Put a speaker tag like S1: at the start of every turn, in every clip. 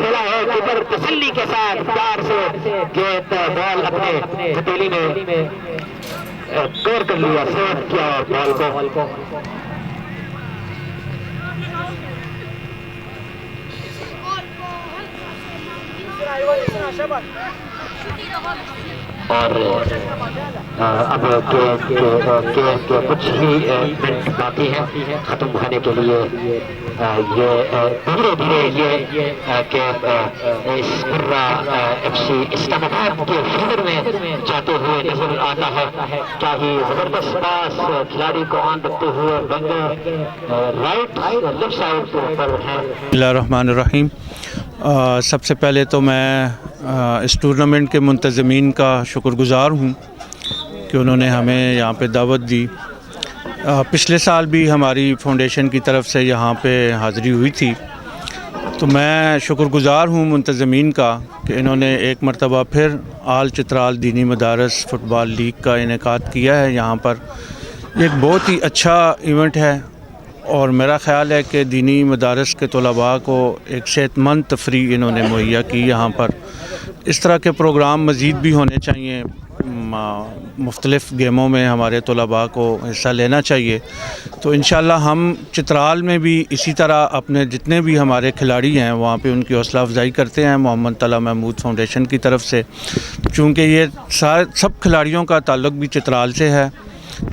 S1: کھیلا ہے کیپر تسلی کے ساتھ پیار سے گیند بال اپنے ہتھیلی میں کور کر لیا، سیو کیا بال کو. اور اب گیم کے کچھ ہی منٹ باقی ہیں ختم ہونے کے لیے. یہ دھیرے دھیرے یہ گیم اس مرہ ایف سی اسلام آباد کے فیلڈ میں جاتے ہوئے نظر آتا ہے. کیا ہی زبردست پاس کھلاڑی کو آن رکھتے ہوئے بینگر رائٹ لیفٹ سائڈ پر ہے.
S2: بسم اللہ الرحمن الرحیم. سب سے پہلے تو میں اس ٹورنامنٹ کے منتظمین کا شکر گزار ہوں کہ انہوں نے ہمیں یہاں پہ دعوت دی. پچھلے سال بھی ہماری فاؤنڈیشن کی طرف سے یہاں پہ حاضری ہوئی تھی، تو میں شکر گزار ہوں منتظمین کا کہ انہوں نے ایک مرتبہ پھر آل چترال دینی مدارس فٹ بال لیگ کا انعقاد کیا ہے یہاں پر. یہ ایک بہت ہی اچھا ایونٹ ہے اور میرا خیال ہے کہ دینی مدارس کے طلباء کو ایک صحت مند تفریح انہوں نے مہیا کی یہاں پر. اس طرح کے پروگرام مزید بھی ہونے چاہیے، مختلف گیموں میں ہمارے طلباء کو حصہ لینا چاہیے. تو انشاءاللہ ہم چترال میں بھی اسی طرح اپنے جتنے بھی ہمارے کھلاڑی ہیں وہاں پہ ان کی حوصلہ افزائی کرتے ہیں محمد طلحہ محمود فاؤنڈیشن کی طرف سے. چونکہ یہ سب کھلاڑیوں کا تعلق بھی چترال سے ہے،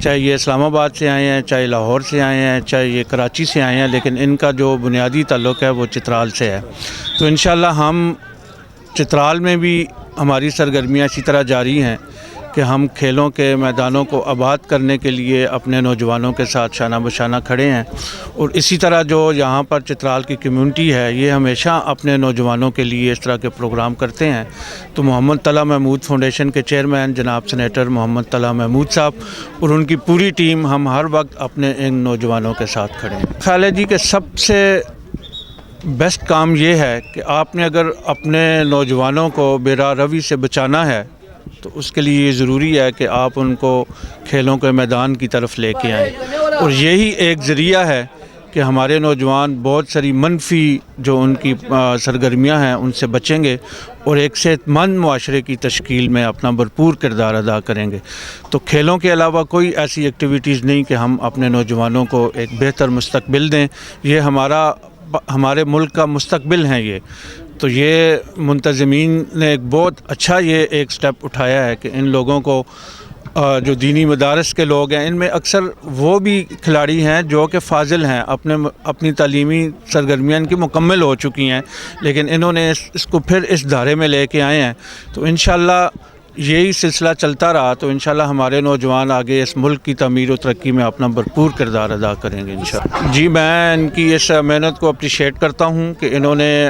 S2: چاہے یہ اسلام آباد سے آئے ہیں، چاہے لاہور سے آئے ہیں، چاہے یہ کراچی سے آئے ہیں، لیکن ان کا جو بنیادی تعلق ہے وہ چترال سے ہے. تو انشاءاللہ ہم چترال میں بھی ہماری سرگرمیاں اسی طرح جاری ہیں کہ ہم کھیلوں کے میدانوں کو آباد کرنے کے لیے اپنے نوجوانوں کے ساتھ شانہ بشانہ کھڑے ہیں. اور اسی طرح جو یہاں پر چترال کی کمیونٹی ہے یہ ہمیشہ اپنے نوجوانوں کے لیے اس طرح کے پروگرام کرتے ہیں. تو محمد طلحہ محمود فاؤنڈیشن کے چیئرمین جناب سینیٹر محمد طلحہ محمود صاحب اور ان کی پوری ٹیم ہم ہر وقت اپنے ان نوجوانوں کے ساتھ کھڑے ہیں. خیال ہے جی کہ سب سے بیسٹ کام یہ ہے کہ آپ نے اگر اپنے نوجوانوں کو بے راہ روی سے بچانا ہے تو اس کے لیے یہ ضروری ہے کہ آپ ان کو کھیلوں کے میدان کی طرف لے کے آئیں. اور یہی ایک ذریعہ ہے کہ ہمارے نوجوان بہت ساری منفی جو ان کی سرگرمیاں ہیں ان سے بچیں گے اور ایک صحت مند معاشرے کی تشکیل میں اپنا بھرپور کردار ادا کریں گے. تو کھیلوں کے علاوہ کوئی ایسی ایکٹیویٹیز نہیں کہ ہم اپنے نوجوانوں کو ایک بہتر مستقبل دیں. یہ ہمارے ملک کا مستقبل ہیں یہ. تو یہ منتظمین نے ایک بہت اچھا یہ ایک سٹیپ اٹھایا ہے کہ ان لوگوں کو جو دینی مدارس کے لوگ ہیں ان میں اکثر وہ بھی کھلاڑی ہیں جو کہ فاضل ہیں، اپنی تعلیمی سرگرمیاں ان کی مکمل ہو چکی ہیں، لیکن انہوں نے اس کو پھر اس دھارے میں لے کے آئے ہیں. تو انشاءاللہ یہی سلسلہ چلتا رہا تو انشاءاللہ ہمارے نوجوان آگے اس ملک کی تعمیر و ترقی میں اپنا بھرپور کردار ادا کریں گے انشاءاللہ. جی میں ان کی اس محنت کو اپریشیٹ کرتا ہوں کہ انہوں نے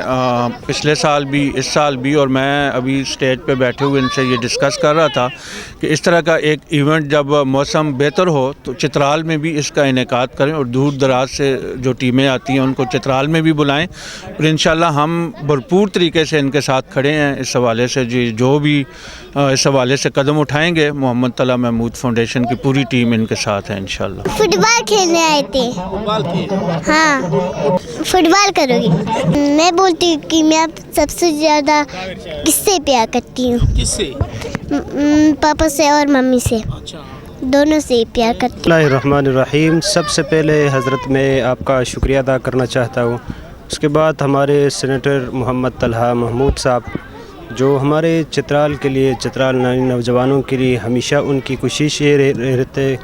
S2: پچھلے سال بھی اس سال بھی، اور میں ابھی اسٹیج پہ بیٹھے ہوئے ان سے یہ ڈسکس کر رہا تھا کہ اس طرح کا ایک ایونٹ جب موسم بہتر ہو تو چترال میں بھی اس کا انعقاد کریں اور دور دراز سے جو ٹیمیں آتی ہیں ان کو چترال میں بھی بلائیں. اور انشاءاللہ ہم بھرپور طریقے سے ان کے ساتھ کھڑے ہیں اس حوالے سے. جی جو بھی اس حوالے سے قدم اٹھائیں گے محمد طلحہ محمود فاؤنڈیشن کی پوری ٹیم ان کے ساتھ ہے انشاءاللہ.
S3: فٹ بال کھیلنے آئے تھے. ہاں فٹ بال کرو گی. میں بولتی ہوں کہ میں سب سے زیادہ کس سے پیار کرتی ہوں؟
S4: کس سے؟
S3: پاپا سے اور ممی سے، دونوں سے پیار کرتی ہوں.
S5: بسم اللہ الرحمن الرحیم. سب سے پہلے حضرت میں آپ کا شکریہ ادا کرنا چاہتا ہوں. اس کے بعد ہمارے سینیٹر محمد طلحہ محمود صاحب جو ہمارے چترال کے لیے، چترال نوجوانوں کے لیے ہمیشہ ان کی کوشش یہ رہتے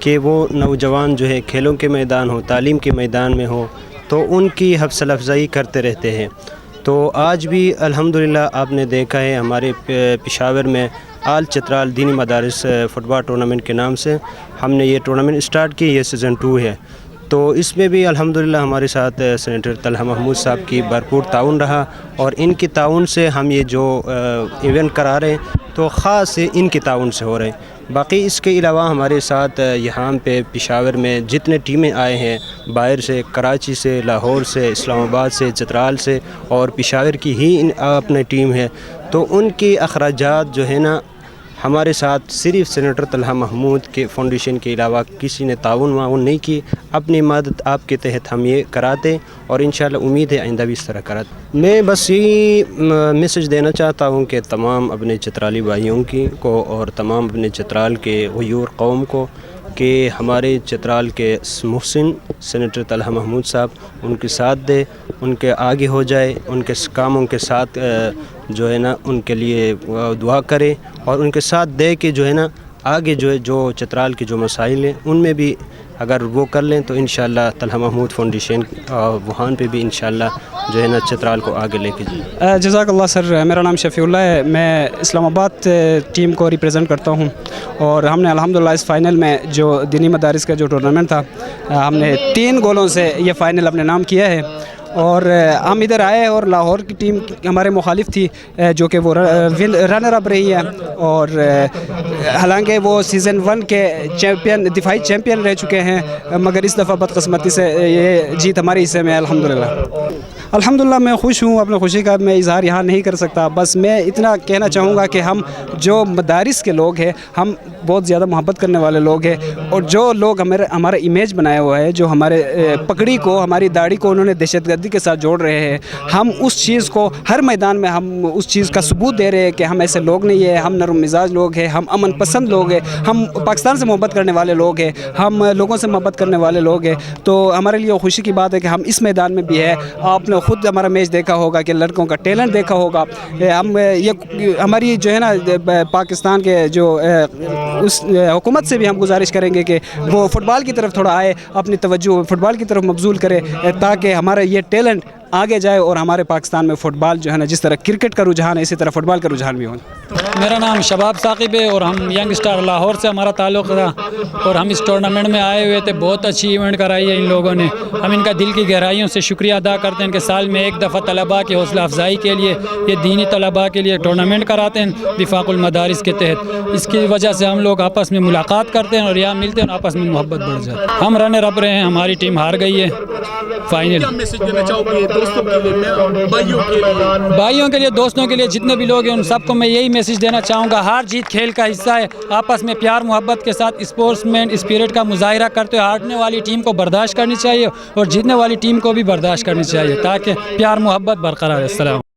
S5: کہ وہ نوجوان جو ہے کھیلوں کے میدان ہو، تعلیم کے میدان میں ہو، تو ان کی حوصلہ افزائی کرتے رہتے ہیں. تو آج بھی الحمدللہ آپ نے دیکھا ہے ہمارے پشاور میں آل چترال دینی مدارس فٹ بال ٹورنامنٹ کے نام سے ہم نے یہ ٹورنامنٹ اسٹارٹ کی. یہ سیزن 2 ہے. تو اس میں بھی الحمدللہ ہمارے ساتھ سینیٹر طلحہ محمود صاحب کی بھرپور تعاون رہا، اور ان کی تعاون سے ہم یہ جو ایونٹ کرا رہے ہیں تو خاص ان کی تعاون سے ہو رہے ہیں. باقی اس کے علاوہ ہمارے ساتھ یہاں پہ پشاور میں جتنے ٹیمیں آئے ہیں باہر سے، کراچی سے، لاہور سے، اسلام آباد سے، چترال سے، اور پشاور کی ہی اپنی ٹیم ہے، تو ان کی اخراجات جو ہے نا ہمارے ساتھ صرف سینیٹر طلحہ محمود کے فاؤنڈیشن کے علاوہ کسی نے تعاون معاون نہیں کی. اپنی مدد آپ کے تحت ہم یہ کراتے اور انشاءاللہ امید ہے آئندہ بھی اس طرح کراتے. میں بس یہی میسج دینا چاہتا ہوں کہ تمام اپنے چترالی بھائیوں کو اور تمام اپنے چترال کے غیور قوم کو کہ ہمارے چترال کے محسن سینیٹر طلحہ محمود صاحب ان کے ساتھ دے, ان کے آگے ہو جائے, ان کے کاموں کے ساتھ جو ہے نا ان کے لیے دعا کرے اور ان کے ساتھ دے کہ جو ہے نا آگے جو چترال کے جو مسائل ہیں ان میں بھی اگر وہ کر لیں تو انشاءاللہ طلحہ محمود فاؤنڈیشن وہاں پہ بھی انشاءاللہ جو ہے نا چترال کو آگے لے کے جائیں.
S4: جزاک اللہ سر. میرا نام شفیع اللہ ہے, میں اسلام آباد ٹیم کو ریپریزنٹ کرتا ہوں اور ہم نے الحمدللہ اس فائنل میں جو دینی مدارس کا جو ٹورنامنٹ تھا ہم نے 3 گولوں سے یہ فائنل اپنے نام کیا ہے. اور ہم ادھر آئے اور لاہور کی ٹیم ہمارے مخالف تھی جو کہ وہ رنر اپ رہی ہے اور حالانکہ وہ سیزن 1 کے چیمپئن دفاعی چیمپئن رہ چکے ہیں, مگر اس دفعہ بدقسمتی سے یہ جیت ہمارے حصے میں ہے. الحمدللہ میں خوش ہوں. اپنے خوشی کا میں اظہار یہاں نہیں کر سکتا, بس میں اتنا کہنا چاہوں گا کہ ہم جو مدارس کے لوگ ہیں ہم بہت زیادہ محبت کرنے والے لوگ ہیں اور جو لوگ ہمارا امیج بنایا ہوا ہے, جو ہمارے پگڑی کو ہماری داڑھی کو انہوں نے دہشت گردی کے ساتھ جوڑ رہے ہیں, ہم اس چیز کو ہر میدان میں ہم اس چیز کا ثبوت دے رہے ہیں کہ ہم ایسے لوگ نہیں ہیں. ہم نرم مزاج لوگ ہیں, ہم امن پسند لوگ ہیں, ہم پاکستان سے محبت کرنے والے لوگ ہیں, ہم لوگوں سے محبت کرنے والے لوگ ہیں. تو ہمارے لیے خوشی کی بات ہے کہ ہم اس میدان میں بھی ہے. آپ نے خود ہمارا میچ دیکھا ہوگا کہ لڑکوں کا ٹیلنٹ دیکھا ہوگا. ہم یہ ہماری جو ہے نا پاکستان کے جو اس حکومت سے بھی ہم گزارش کریں گے کہ وہ فٹ بال کی طرف تھوڑا آئے, اپنی توجہ فٹ بال کی طرف مبذول کرے تاکہ ہمارا یہ ٹیلنٹ آگے جائے اور ہمارے پاکستان میں فٹ بال جو ہے نا جس طرح کرکٹ کا رجحان ہے اسی طرح فٹ بال کا رجحان بھی ہو.
S6: میرا نام شباب ثاقب ہے اور ہم ینگ اسٹار لاہور سے ہمارا تعلق تھا اور ہم اس ٹورنامنٹ میں آئے ہوئے تھے. بہت اچھی ایونٹ کرائی ہے ان لوگوں نے, ہم ان کا دل کی گہرائیوں سے شکریہ ادا کرتے ہیں کہ سال میں ایک دفعہ طلباء کی حوصلہ افزائی کے لیے یہ دینی طلباء کے لیے ٹورنامنٹ کراتے ہیں وفاق المدارس کے تحت. اس کی وجہ سے ہم لوگ آپس میں ملاقات کرتے ہیں اور یہاں ملتے ہیں اور آپس میں محبت بڑھ جاتی ہے. ہم رنر اپ رہے ہیں, ہماری ٹیم ہار گئی ہے فائنل. بھائیوں کے لیے, دوستوں کے لیے, جتنے بھی لوگ ہیں ان سب کو میں یہی میسج دینا چاہوں گا, ہار جیت کھیل کا حصہ ہے. آپس میں پیار محبت کے ساتھ اسپورٹس مین اسپرٹ کا مظاہرہ کرتے ہوئے ہارنے والی ٹیم کو برداشت کرنی چاہیے اور جیتنے والی ٹیم کو بھی برداشت کرنی چاہیے تاکہ پیار محبت برقرار رہے. السلام.